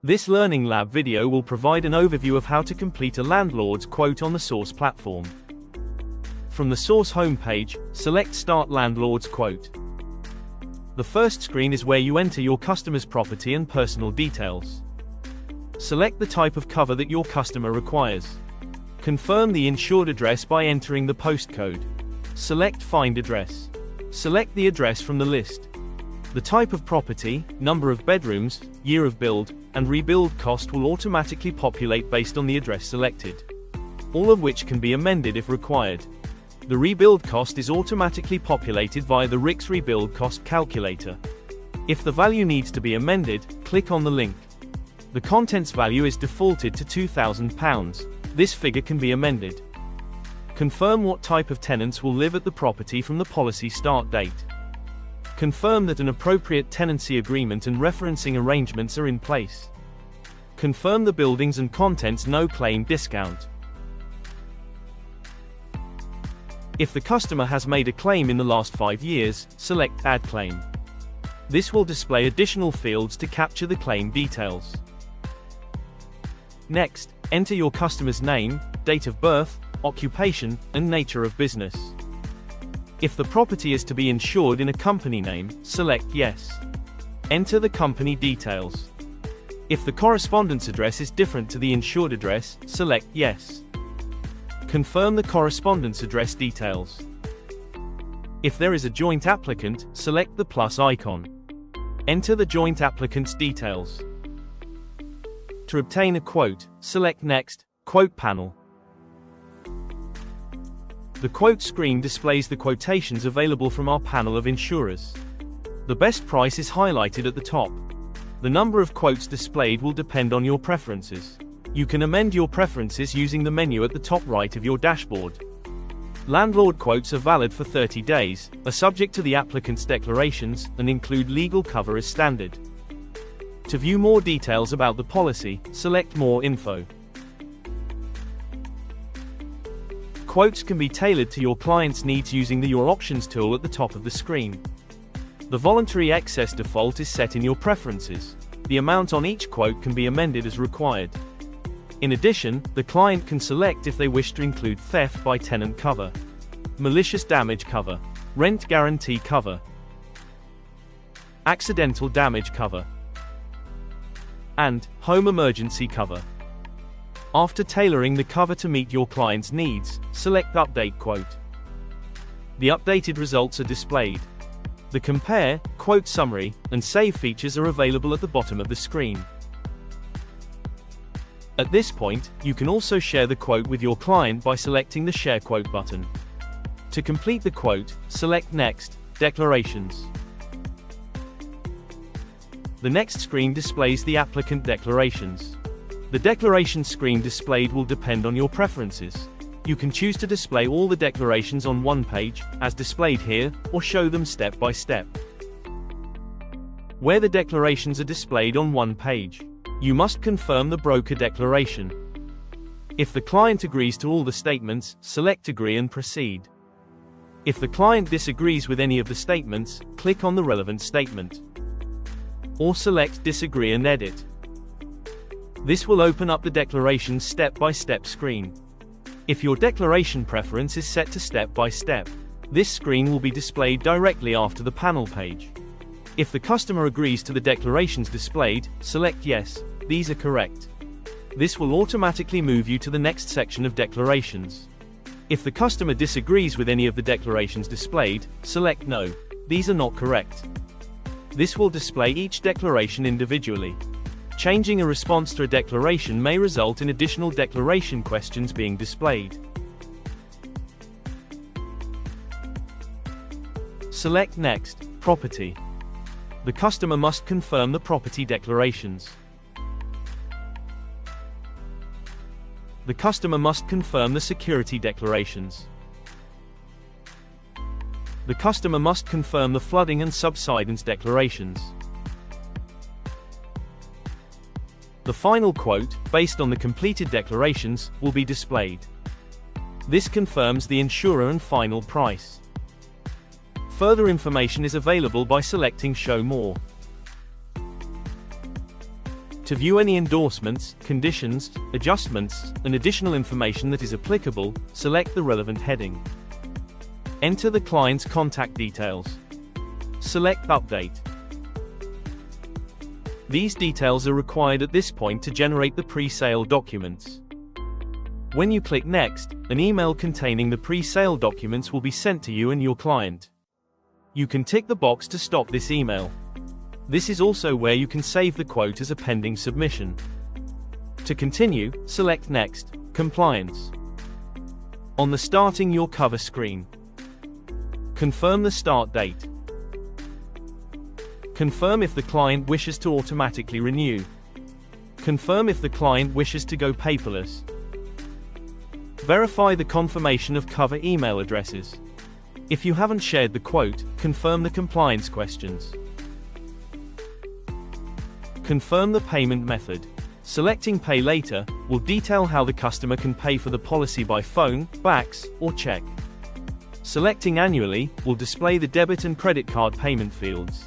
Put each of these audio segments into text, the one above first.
This Learning Lab video will provide an overview of how to complete a landlord's quote on the Source platform. From the Source homepage, select Start Landlord's Quote. The first screen is where you enter your customer's property and personal details. Select the type of cover that your customer requires. Confirm the insured address by entering the postcode. Select Find Address. Select the address from the list. The type of property, number of bedrooms, year of build, and rebuild cost will automatically populate based on the address selected, all of which can be amended if required. The rebuild cost is automatically populated via the RICS Rebuild Cost Calculator. If the value needs to be amended, click on the link. The contents value is defaulted to £2,000. This figure can be amended. Confirm what type of tenants will live at the property from the policy start date. Confirm that an appropriate tenancy agreement and referencing arrangements are in place. Confirm the buildings and contents no claim discount. If the customer has made a claim in the last 5 years, select Add Claim. This will display additional fields to capture the claim details. Next, enter your customer's name, date of birth, occupation, and nature of business. If the property is to be insured in a company name, select Yes. Enter the company details. If the correspondence address is different to the insured address, select Yes. Confirm the correspondence address details. If there is a joint applicant, select the plus icon. Enter the joint applicant's details. To obtain a quote, select Next, Quote panel. The quote screen displays the quotations available from our panel of insurers. The best price is highlighted at the top. The number of quotes displayed will depend on your preferences. You can amend your preferences using the menu at the top right of your dashboard. Landlord quotes are valid for 30 days, are subject to the applicant's declarations, and include legal cover as standard. To view more details about the policy, select More Info. Quotes can be tailored to your client's needs using the Your Options tool at the top of the screen. The voluntary excess default is set in your preferences. The amount on each quote can be amended as required. In addition, the client can select if they wish to include theft by tenant cover, malicious damage cover, rent guarantee cover, accidental damage cover, and home emergency cover. After tailoring the cover to meet your client's needs, select Update Quote. The updated results are displayed. The Compare, Quote Summary, and Save features are available at the bottom of the screen. At this point, you can also share the quote with your client by selecting the Share Quote button. To complete the quote, select Next, Declarations. The next screen displays the applicant declarations. The declaration screen displayed will depend on your preferences. You can choose to display all the declarations on one page, as displayed here, or show them step by step. Where the declarations are displayed on one page, you must confirm the broker declaration. If the client agrees to all the statements, select Agree and proceed. If the client disagrees with any of the statements, click on the relevant statement. Or select Disagree and edit. This will open up the declaration's step-by-step screen. If your declaration preference is set to step-by-step, this screen will be displayed directly after the panel page. If the customer agrees to the declarations displayed, select Yes, these are correct. This will automatically move you to the next section of declarations. If the customer disagrees with any of the declarations displayed, select No, these are not correct. This will display each declaration individually. Changing a response to a declaration may result in additional declaration questions being displayed. Select Next, Property. The customer must confirm the property declarations. The customer must confirm the security declarations. The customer must confirm the flooding and subsidence declarations. The final quote, based on the completed declarations, will be displayed. This confirms the insurer and final price. Further information is available by selecting Show More. To view any endorsements, conditions, adjustments, and additional information that is applicable, select the relevant heading. Enter the client's contact details. Select Update. These details are required at this point to generate the pre-sale documents. When you click Next, an email containing the pre-sale documents will be sent to you and your client. You can tick the box to stop this email. This is also where you can save the quote as a pending submission. To continue, select Next, Compliance. On the Starting Your Cover screen, confirm the start date. Confirm if the client wishes to automatically renew. Confirm if the client wishes to go paperless. Verify the confirmation of cover email addresses. If you haven't shared the quote, confirm the compliance questions. Confirm the payment method. Selecting Pay Later will detail how the customer can pay for the policy by phone, fax, or check. Selecting Annually will display the debit and credit card payment fields.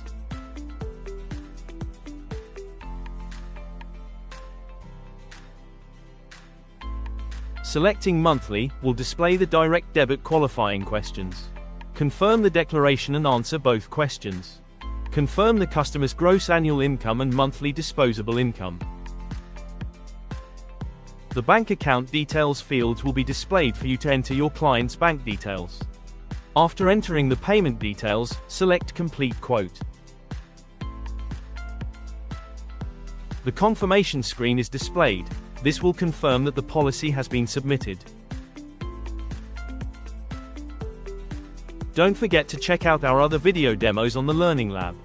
Selecting Monthly will display the direct debit qualifying questions. Confirm the declaration and answer both questions. Confirm the customer's gross annual income and monthly disposable income. The bank account details fields will be displayed for you to enter your client's bank details. After entering the payment details, select Complete Quote. The confirmation screen is displayed. This will confirm that the policy has been submitted. Don't forget to check out our other video demos on the Learning Lab.